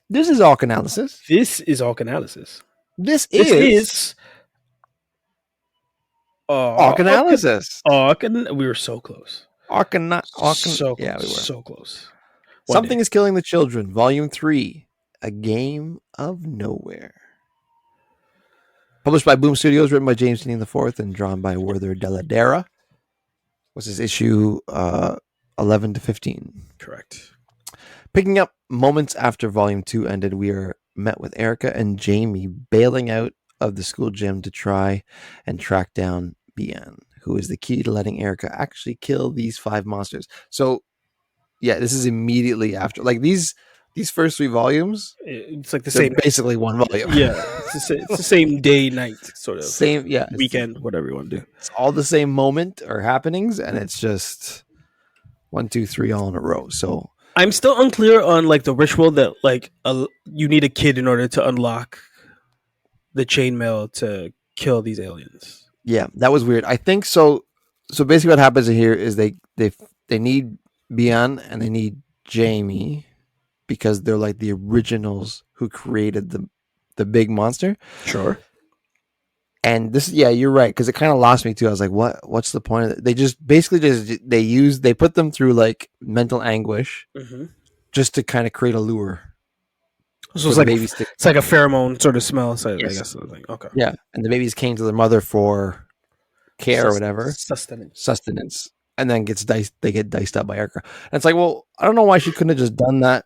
This is Arc Analysis. This is Arc Analysis. This This is is Arc Analysis. We were so close. Yeah, we were. So close. Something is Killing the Children, Volume 3, A Game of Nowhere. Published by Boom Studios, written by James Tynion IV, and drawn by Werther Dell'Edera. Was his issue 11 to 15. Correct. Picking up moments after Volume 2 ended, we are met with Erica and Jamie bailing out of the school gym to try and track down Bien, who is the key to letting Erica actually kill these 5 monsters. So, yeah, this is immediately after. Like, these first 3 volumes, it's like the same, basically one volume. Yeah, it's the same day, night, sort of. Same, yeah. Weekend, whatever you want to do. It's all the same moment or happenings, and it's just 1, 2, 3 all in a row. So I'm still unclear on like the ritual that like you need a kid in order to unlock the chainmail to kill these aliens. Yeah, that was weird. I think so. So basically, what happens here is they need Bien and they need Jamie because they're like the originals who created the big monster. Sure. And this, yeah, you're right, because it kind of lost me too. I was like, what's the point of it? They just basically they put them through like mental anguish just to kind of create a lure. So it's like it's like a pheromone sort of smell. So yes. I guess like, okay. Yeah, and the babies came to their mother for care or whatever, sustenance, and then they get diced up by Erica. And it's like, well, I don't know why she couldn't have just done that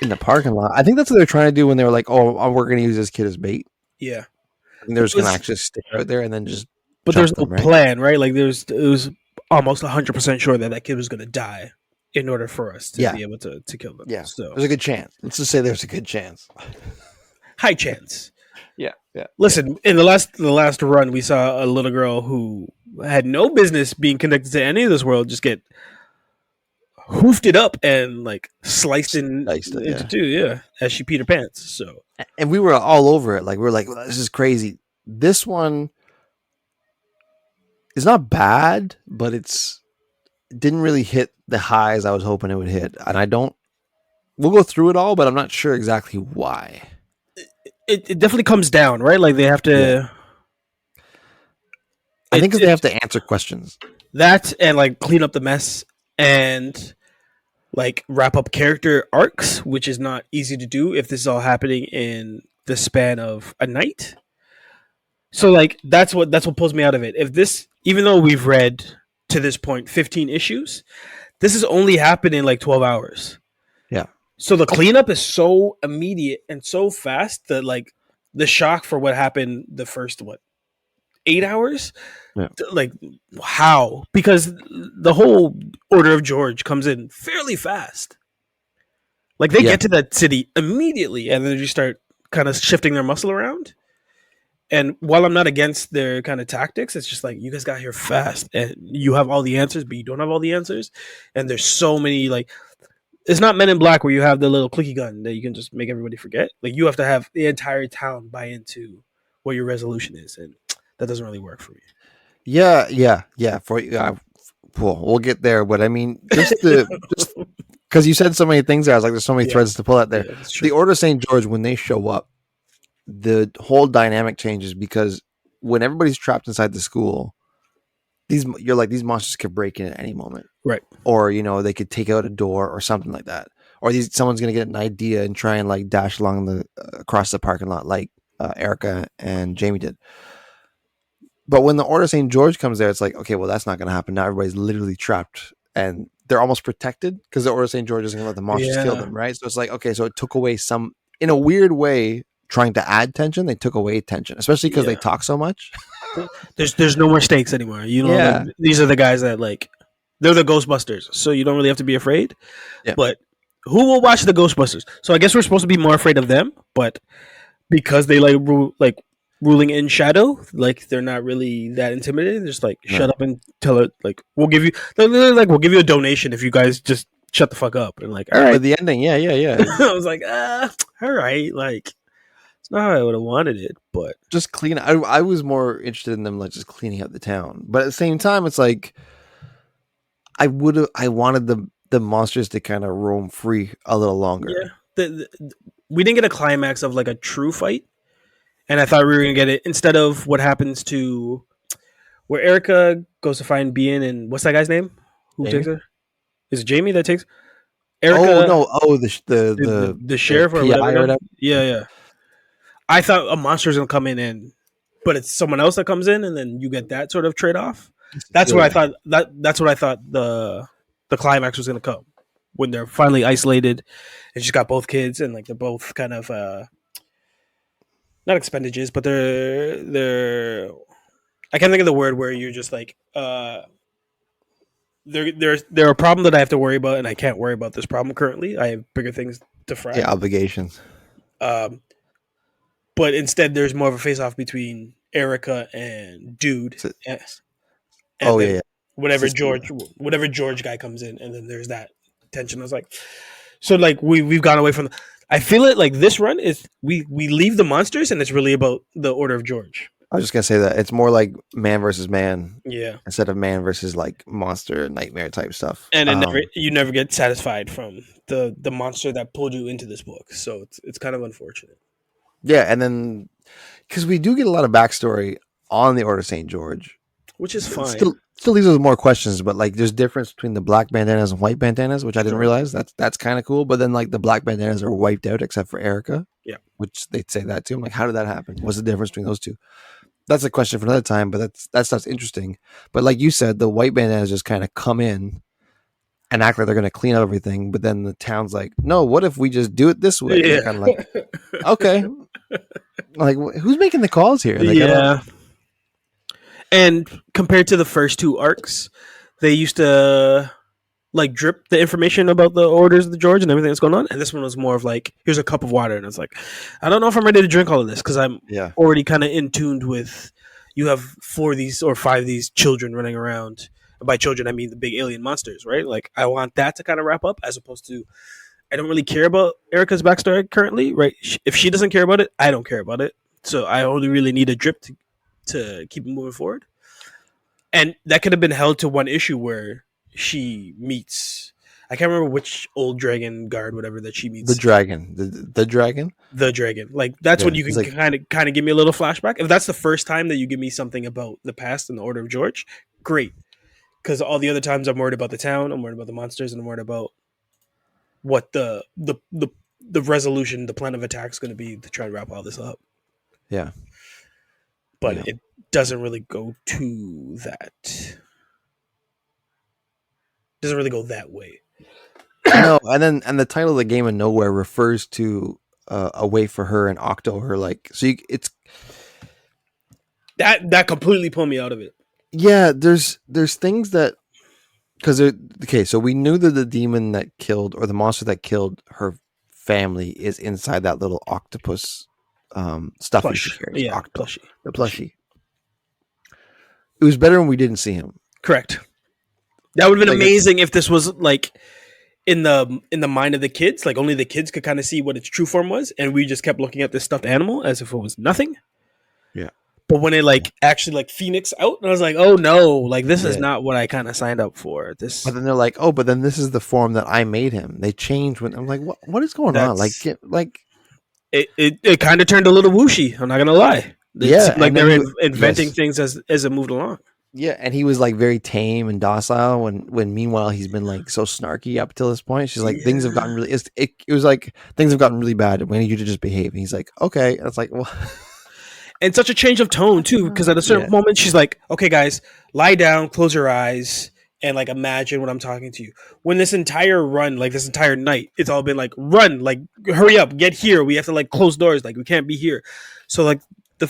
in the parking lot. I think that's what they're trying to do when they were like, oh, we're going to use this kid as bait. Yeah. And they're just going to actually stay out there and then just. But there's no plan, right? Like it was almost 100% sure that kid was going to die in order for us to be able to kill them. Yeah. So there's a good chance. Let's just say there's a good chance. High chance. Yeah. Listen, in the last run, we saw a little girl who had no business being connected to any of this world just get hoofed it up and like sliced into two, as she peed her pants. So, and we were all over it. Like we were like, well, this is crazy. This one is not bad, but it didn't really hit the highs I was hoping it would hit. And we'll go through it all, but I'm not sure exactly why. It definitely comes down, right? Like they have to. Yeah. I think because they have to answer questions. That and like clean up the mess and like wrap up character arcs, which is not easy to do if this is all happening in the span of a night. So like that's what pulls me out of it. If this, even though we've read to this point 15 issues, this has only happened in like 12 hours. Yeah. So the cleanup is so immediate and so fast that like the shock for what happened the first 8 hours, like how? Because the whole Order of George comes in fairly fast. Like they get to that city immediately, and then they just start kind of shifting their muscle around. And while I'm not against their kind of tactics, it's just like you guys got here fast, and you have all the answers, but you don't have all the answers. And there's so many like. It's not Men in Black where you have the little clicky gun that you can just make everybody forget. Like you have to have the entire town buy into what your resolution is, and that doesn't really work for me. Yeah. We'll get there, but I mean, just because you said so many things there, I was like, there's so many threads to pull out there. Yeah, the Order of St. George, when they show up, the whole dynamic changes because when everybody's trapped inside the school, these monsters could break in at any moment, right? Or they could take out a door or something like that, or someone's gonna get an idea and try and like dash along across the parking lot like Erica and Jamie did. But when the Order of St. George comes there, it's like, okay, well, that's not gonna happen. Now everybody's literally trapped and they're almost protected because the Order of St. George isn't gonna let the monsters kill them, right? So it's like, okay, so it took away some, in a weird way, trying to add tension. They took away tension, especially because they talk so much. There's no more stakes anymore. Like, these are the guys that like they're the Ghostbusters, so you don't really have to be afraid. Yeah. But who will watch the Ghostbusters? So I guess we're supposed to be more afraid of them, but because they ruling in shadow, like they're not really that intimidating. They're just like shut up and tell it. Like we'll give you a donation if you guys just shut the fuck up. And like all right, but the ending, yeah. I was like, all right, like. Not how I would have wanted it, but just clean. I was more interested in them like just cleaning up the town, but at the same time, it's like I wanted the monsters to kind of roam free a little longer. Yeah, we didn't get a climax of like a true fight, and I thought we were gonna get it instead of what happens to where Erica goes to find Bean and what's that guy's name? Who takes Jamie. her? Is it Jamie that takes Oh Erica? no! Oh, the Sheriff or PI whatever or guy. whatever. Yeah, yeah. I thought a monster's gonna come in and, but it's someone else that comes in, and then you get that sort of trade off. That's Yeah, where I yeah. thought that's what I thought the climax was gonna come when they're finally isolated, and she's got both kids, and like they're both kind of not expendages, but they're I can't think of the word where you're just like they're a problem that I have to worry about, and I can't worry about this problem currently. I have bigger things to fry. Yeah, obligations. Um, but instead, there's more of a face off between Erica and Dude, So- and oh yeah, then yeah. whatever George guy comes in, and then there's that tension. I was like, so like we've gone away from. I feel it like this run is we leave the monsters, and it's really about the Order of George. I was just gonna say that it's more like man versus man Yeah, instead of man versus like monster nightmare type stuff. and you never get satisfied from the monster that pulled you into this book. So it's kind of unfortunate. Yeah, and then because we do get a lot of backstory on the Order of Saint George, Which is fine. still leaves us with more questions. But like, there's difference between the black bandanas and white bandanas, which I didn't Sure. realize. That's kind of cool. But then like the black bandanas are wiped out except for Erica. Yeah. Which they'd say that too. I'm like, how did that happen? What's the difference between those two? That's a question for another time. But that stuff's interesting. But like you said, the white bandanas just kind of come in and act like they're going to clean up everything. But then the town's like, no, what if we just do it this way? And Yeah. they're kind of like, okay. Like, who's making the calls here? Like, yeah. And compared to the first two arcs, they used to like drip the information about the orders of the George and everything that's going on. And this one was more of like, here's a cup of water. And it's like, I don't know if I'm ready to drink all of this because I'm yeah. already kind of in tuned with you have 4 of these or 5 of these children running around. And by children, I mean the big alien monsters, right? Like, I want that to kind of wrap up as opposed to, I don't really care about Erica's backstory currently, right? If she doesn't care about it, I don't care about it. So I only really need a drip to keep moving forward. And that could have been held to one issue where she meets, I can't remember which old dragon guard, whatever that she meets. The dragon. The dragon? The dragon. Like, that's when you can like, kind of give me a little flashback. If that's the first time that you give me something about the past and the Order of George, great. Because all the other times I'm worried about the town, I'm worried about the monsters, and I'm worried about what the resolution, the plan of attack is going to be to try to wrap all this up. Yeah. But Yeah. it doesn't really go to that. Doesn't really go that way. No, and the title of the Game of Nowhere refers to a way for her and Octo, her like, so it's that completely pulled me out of it. Yeah, there's things that, because okay, so we knew that the demon that killed, or the monster that killed her family, is inside that little octopus stuffy she carries. Yeah, Octo, plushie. the plushie. It was better when we didn't see him. Correct. That would have been Like, amazing if this was like in the mind of the kids, like only the kids could kind of see what its true form was, and we just kept looking at this stuffed animal as if it was nothing. Yeah. But when it like actually like Phoenix out, and I was like, oh no, like this is Yeah. not what I kind of signed up for. This, But then they're like, oh, but then this is the form that I made him. They changed when I'm like, what is going on? Like, it kind of turned a little whooshy. I'm not gonna lie. It seemed like and they then were inventing things as it moved along. Yeah, and he was like very tame and docile when meanwhile he's been like so snarky up till this point. She's like, things have gotten really, it was like, things have gotten really bad. We need you to just behave. And he's like, okay. And it's like, well, And such a change of tone too, because at a certain moment she's like, okay guys, lie down, close your eyes, and like imagine when I'm talking to you. When this entire run, like this entire night, it's all been like, run, like hurry up, get here. We have to like close doors, like we can't be here. So like the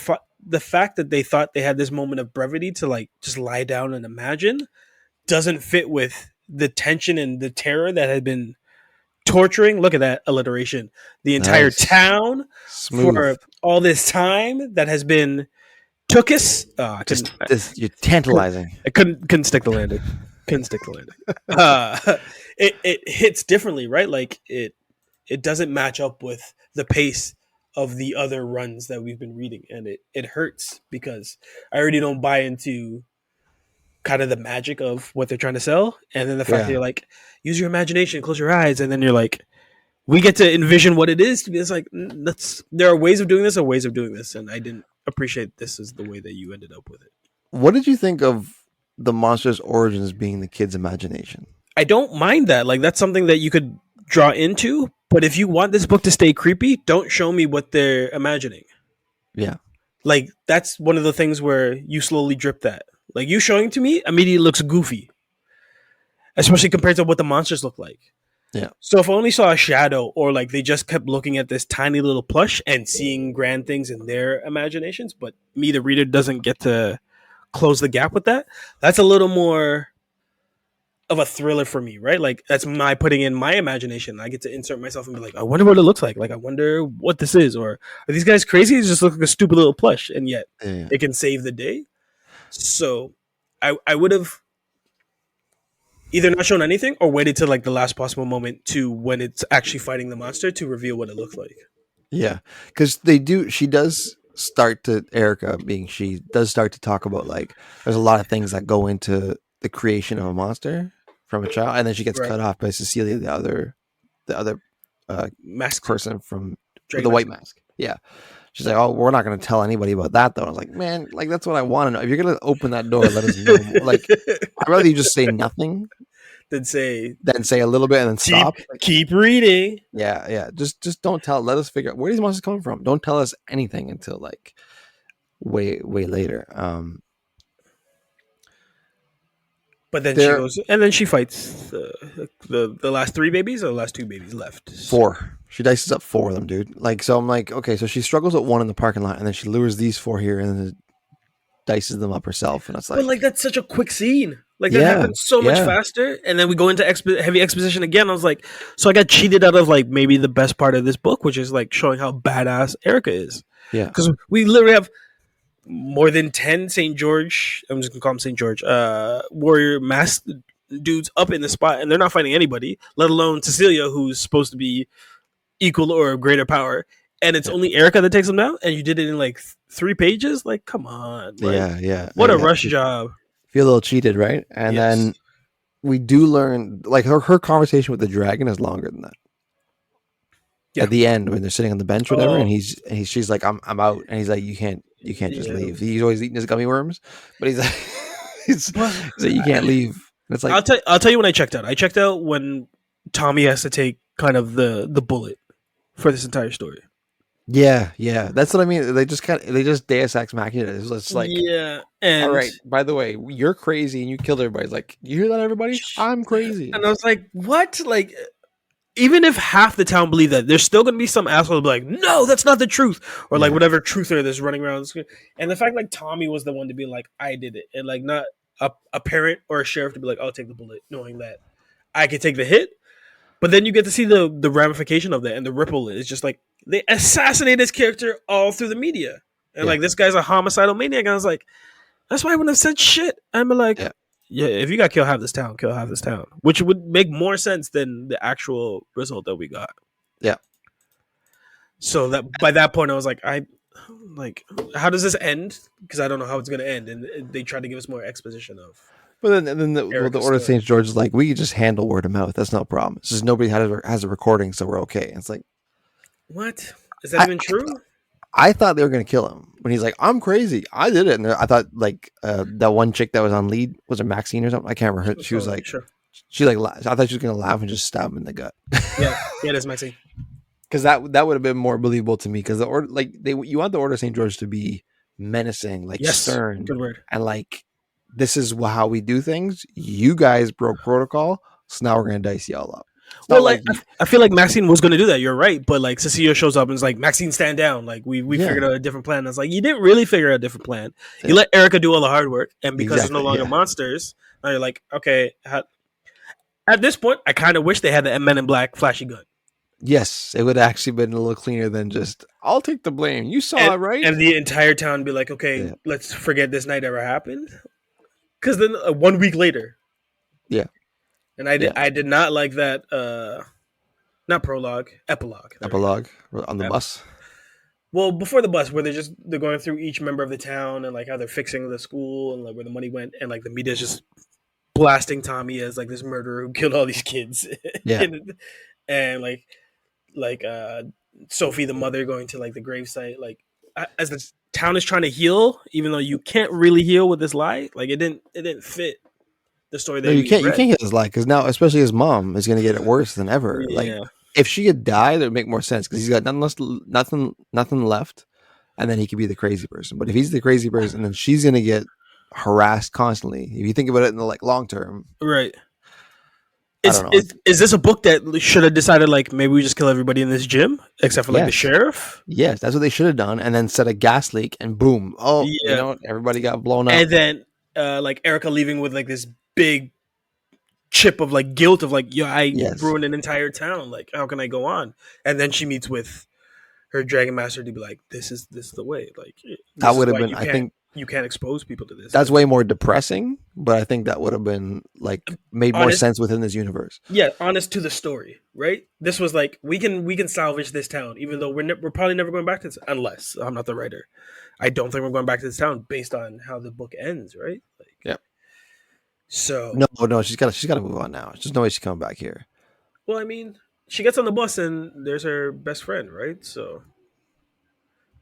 fact that they thought they had this moment of brevity to like just lie down and imagine doesn't fit with the tension and the terror that had been torturing. Look at that alliteration. The entire Nice. town smooth. for all this time that has been took us. You're tantalizing. I couldn't stick the landing. It hits differently, right? Like it doesn't match up with the pace of the other runs that we've been reading, and it hurts because I already don't buy into kind of the magic of what they're trying to sell, and then the fact that you're like, use your imagination, close your eyes, and then you're like, we get to envision what it is to be. It's like that's there are ways of doing this, or ways of doing this, and I didn't appreciate this as the way that you ended up with it. What did you think of the monster's origins being the kid's imagination? I don't mind that. Like that's something that you could draw into. But if you want this book to stay creepy, don't show me what they're imagining. Yeah. Like that's one of the things where you slowly drip that. Like you showing to me immediately looks goofy, especially compared to what the monsters look like. Yeah. So if I only saw a shadow, or like they just kept looking at this tiny little plush and seeing grand things in their imaginations, but me, the reader, doesn't get to close the gap with that, that's a little more of a thriller for me, right? Like that's my putting in my imagination. I get to insert myself and be like, I wonder what it looks like. Like I wonder what this is, or are these guys crazy? It just looks like a stupid little plush, and yet Yeah. it can save the day. So I would have either not shown anything or waited till like the last possible moment to when it's actually fighting the monster to reveal what it looks like. Yeah. Because they do, she does start to, Erica being she, does start to talk about like, there's a lot of things that go into the creation of a monster from a child. And then she gets Right. cut off by Cecilia, the other Masked person from with Dragon the white mask. mask. Yeah. She's like, oh, we're not going to tell anybody about that, though. I was like, man, like, that's what I want to know. If you're going to open that door, let us know. Like, I'd rather you just say nothing Then say than say a little bit and then stop. Like, keep reading. yeah. Just don't tell. Let us figure out where these monsters coming from. Don't tell us anything until, like, way later. But then she goes, and then she fights the last three babies, or the last two babies left. 4. She dices up 4 of them, dude. Like, so I'm like, okay, so she struggles with 1 in the parking lot, and then she lures these 4 here, and then dices them up herself, and it's like, but like that's such a quick scene. Like that happens so much faster, and then we go into heavy exposition again. I was like, so I got cheated out of like maybe the best part of this book, which is like showing how badass Erica is. Yeah, because we literally have more than 10 St. George. I'm just gonna call him St. George. Warrior masked dudes up in the spot, and they're not fighting anybody, let alone Cecilia, who's supposed to be equal or greater power. And it's only Erica that takes them down, and you did it in like 3 pages. Like, come on, like, yeah. What a rush job. Feel a little cheated, right? And then we do learn, like, her conversation with the dragon is longer than that. Yeah. At the end, when they're sitting on the bench, or whatever, and she's like, I'm out, and he's like, you can't just leave. He's always eating his gummy worms, but he's like, he's like, you can't leave. And it's like, I'll tell you when I checked out. I checked out when Tommy has to take kind of the bullet for this entire story. Yeah, that's what I mean. They just Deus Ex Machina. It's like, yeah, and all right, by the way, you're crazy and you killed everybody. It's like, you hear that, everybody? I'm crazy. And I was like, what? Like, even if half the town believe that, there's still going to be some asshole be like, no, that's not the truth, or like whatever truther that's running around. And the fact like Tommy was the one to be like, I did it, and like not a parent or a sheriff to be like, I'll take the bullet, knowing that I could take the hit. But then you get to see the ramification of that, and the ripple is just like they assassinate his character all through the media, and like this guy's a homicidal maniac. And I was like, that's why I wouldn't have said shit. I'm like, yeah, if you got to kill half this town, kill half this town, which would make more sense than the actual result that we got. Yeah. So that by that point, I was like, how does this end? Because I don't know how it's going to end, and they tried to give us more exposition of. But then the Order of St. George is like, we can just handle word of mouth. That's no problem. It's just nobody has a recording, so we're okay. And it's like, what? Is that even true? I thought they were going to kill him when he's like, I'm crazy. I did it. And I thought like that one chick that was on lead, was it Maxine or something? I can't remember. She was like, sure. She like, I thought she was going to laugh and just stab him in the gut. Yeah, it is Maxine. Because that would have been more believable to me. Because the order, like you want the Order of St. George to be menacing, like stern, good word, and like, this is how we do things. You guys broke protocol, so now we're gonna dice y'all up. Well, like I feel like Maxine was gonna do that. You're right, but like Cecilia shows up and is like, Maxine, stand down. Like we figured out a different plan. And it's like, you didn't really figure out a different plan. You let Erica do all the hard work, and because there's no longer monsters, now you're like, okay. At this point, I kind of wish they had the Men in Black flashy gun. Yes, it would have actually been a little cleaner than just, I'll take the blame. You saw it, right? And the entire town be like, okay, let's forget this night ever happened. Because then 1 week later. Yeah. And I did not like that, not prologue, epilogue. Epilogue on the bus. Well, before the bus, where they're going through each member of the town and like how they're fixing the school and like where the money went, and like the media's just blasting Tommy as like this murderer who killed all these kids. Yeah. and like like Sophie the mother going to like the gravesite, like as the town is trying to heal, even though you can't really heal with this lie. Like it didn't fit the story No, that you we can't. You read. can't get his life because now, especially his mom, is going to get it worse than ever. Like Yeah, if she had died, it would make more sense because he's got nothing left, and then he could be the crazy person. But if he's the crazy person, then she's going to get harassed constantly. If you think about it in the like long term, right. I Is, don't know. is is this a book that should have decided like maybe we just kill everybody in this gym except for like the Yes, sheriff? yes, that's what they should have done, and then set a gas leak, and boom! Oh, Yeah, everybody got blown up. and then like Erica leaving with like this big chip of like guilt of like, yo, I Yes, ruined an entire town. Like, how can I go on? And then she meets with her dragon master to be like, this is the way. Like, that this is would have why been. I think you can't expose people to this. that's Because way more depressing, but I think that would have been like made more honest, sense within this universe. yeah, honest to the story, right? This was like we can salvage this town, even though we're probably never going back to this unless I'm not the writer. I don't think we're going back to this town based on how the book ends, right? Like, Yeah. so No, no, she's got to move on now. There's no way she's coming back here. well, I mean, she gets on the bus and there's her best friend, right? So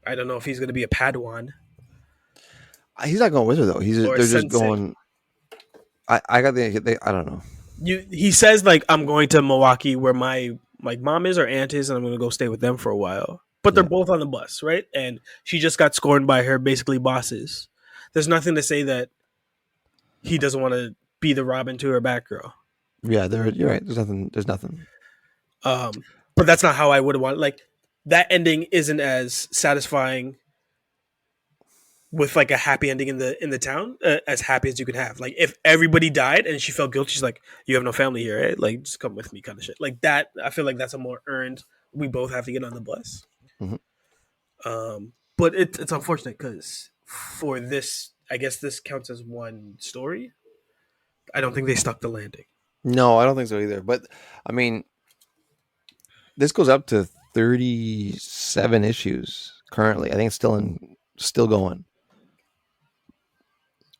I don't know if he's going to be a Padawan He's not going with her though. or a They're just sensei. going. I got I don't know. He says like I'm going to Milwaukee where my like mom is or aunt is, and I'm going to go stay with them for a while. But they're Yeah, both on the bus, right? And she just got scorned by her basically bosses. There's nothing to say that he doesn't want to be the Robin to her Batgirl. yeah. You're right. There's nothing. There's nothing. Um, but that's not how I would want. Like that ending isn't as satisfying with like a happy ending in the town as happy as you could have. Like if everybody died and she felt guilty, she's like, "You have no family here, right? Like just come with me," kind of shit. Like that. I feel like that's a more earned. We both have to get on the bus. Hmm. But it's unfortunate because for this, I guess this counts as one story. I don't think they stuck the landing. No, I don't think so either. But I mean, this goes up to 37 issues currently. I think it's still going.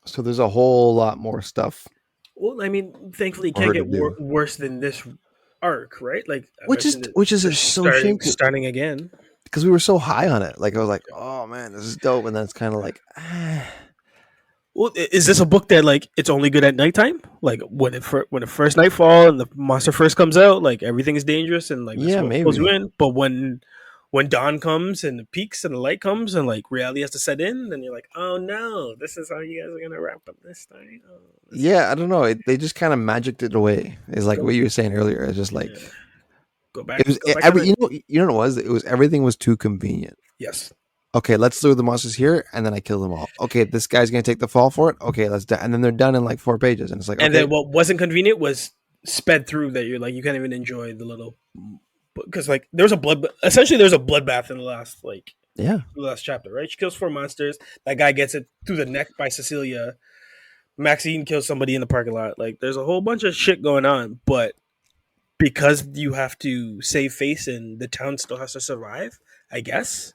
So there's a whole lot more stuff Well, I mean, thankfully, it for can't her to get do, worse than this arc, right? Like I mentioned, which is they're so shame starting again. because we were so high on it. Like I was like, oh man, this is dope, and then it's kind of like, Well, is this a book that like it's only good at nighttime? Like when it first nightfall and the monster first comes out, like everything is dangerous and like this yeah, what pulls you maybe. in. But when dawn comes and the peaks and the light comes and like reality has to set in, then you're like, oh no, this is how you guys are gonna wrap up this story. Oh, this Yeah, I don't know. They just kind of magicked it away. It's like go what you were saying earlier. It's just like yeah, go back it was go back on every. it. You know what it was. It was everything was too convenient. Yes, Okay, let's throw the monsters here, and then I kill them all. Okay, this guy's gonna take the fall for it. Okay, let's do, and then they're done in like 4 pages, and it's like and okay, then what wasn't convenient was sped through that you're like you can't even enjoy the little because like there's a blood essentially there's a bloodbath in the last like yeah, the last chapter, right? She kills four monsters. That guy gets it through the neck by Cecilia. Maxine kills somebody in the parking lot. Like, there's a whole bunch of shit going on, but because you have to save face and the town still has to survive, I guess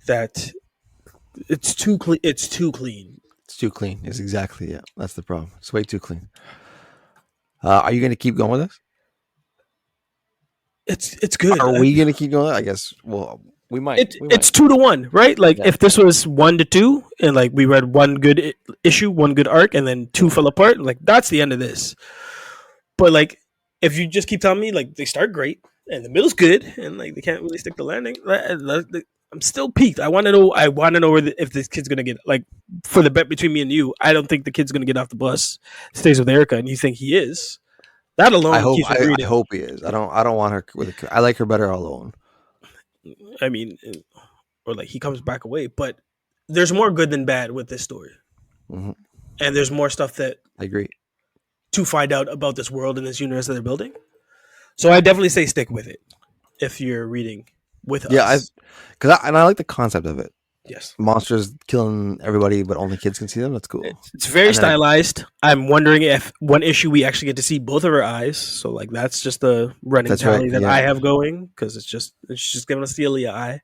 that it's too clean. It's too clean. it's too clean. It's exactly yeah. That's the problem. It's way too clean. Are you gonna keep going with this? It's good. Are we gonna keep going? I guess. Well, we might. We might. It's 2-1, right? Like Yeah. if this was 1-2, and like we read one good issue, one good arc, and then two fell apart, like that's the end of this. But like if you just keep telling me like they start great and the middle's good and like they can't really stick the landing, I'm still peaked. I want to know. I want to know if this kid's gonna get like for the bet between me and you. I don't think the kid's gonna get off the bus, stays with Erica, and you think he is. That I alone hope. keeps me I reading. hope he is. I don't. I don't want her with. I like her better alone. I mean, or like he comes back away, but there's more good than bad with this story, Hmm. and there's more stuff that I agree. to find out about this world and this universe that they're building. So I definitely say stick with it if you're reading with Yeah, us. I like the concept of it. Yes. Monsters killing everybody, but only kids can see them. That's cool. It's very And then stylized. I'm wondering if one issue we actually get to see both of her eyes. So like that's just the running that's right. tally that Yeah, I have going because it's just giving us the Aaliyah eye.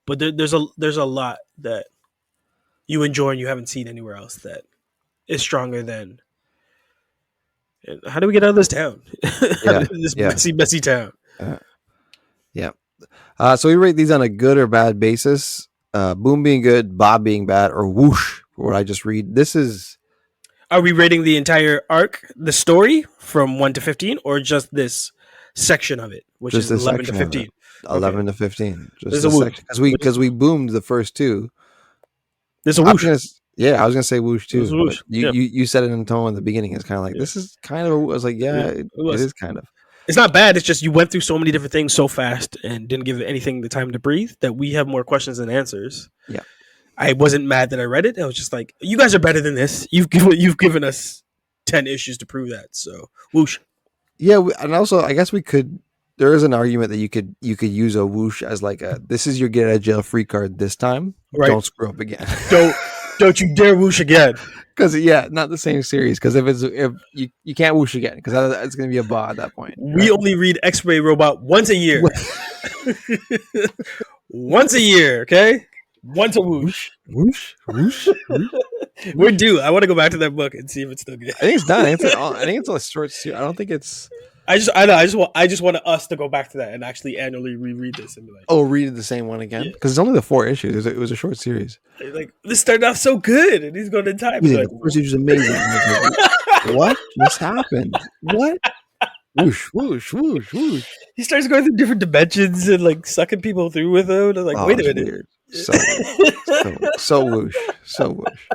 But there's a lot that you enjoy and you haven't seen anywhere else that is stronger than. How do we get out of this town? yeah, This yeah. messy town. Uh, Yeah. So we rate these on a good or bad basis. Boom being good, Bob being bad, or whoosh for what I just read. This is Are we rating the entire arc, the story from 1 to 15, or just this section of it, which just is this 11 to section of it. 15? Okay. 11 to 15. Just There's a this whoosh. section. Because we boomed the first two. There's a I was whoosh. gonna yeah, I was gonna say whoosh There's too, a but whoosh. Yeah. you said it in tone in the beginning. It's kind of like Yeah. this is kind of. I was like, yeah, Yeah. It it was. is kind of. It's not bad. It's just you went through so many different things so fast and didn't give anything the time to breathe that we have more questions than answers. Yeah. I wasn't mad that I read it. I was just like, you guys are better than this. You've given us 10 issues to prove that. So whoosh. Yeah, and also I guess we could. There is an argument that you could use a whoosh as like a this is your get out of jail free card this time. Right. Don't screw up again. Don't don't you dare whoosh again. Because yeah, not the same series. Because if you can't whoosh again, because it's going to be a bar at that point. We Right? only read X-Ray Robot once a year. Once a year, okay? Once a whoosh. Whoosh, whoosh, whoosh. We're due. I want to go back to that book and see if it's still good. I think it's done. I think it's a short series. I don't think it's. I just want us to go back to that and actually annually reread this and be like, Oh, read the same one again yeah. because it's only the 4 issues. It was a short series. Like this started off so good, and he's going in time. Yeah, Like, the first issue was amazing. Like, what just happened? What? Whoosh, whoosh, whoosh, whoosh. he starts going through different dimensions and like sucking people through with him. And I'm like, Oh, wait a it's minute. weird. So whoosh, so whoosh.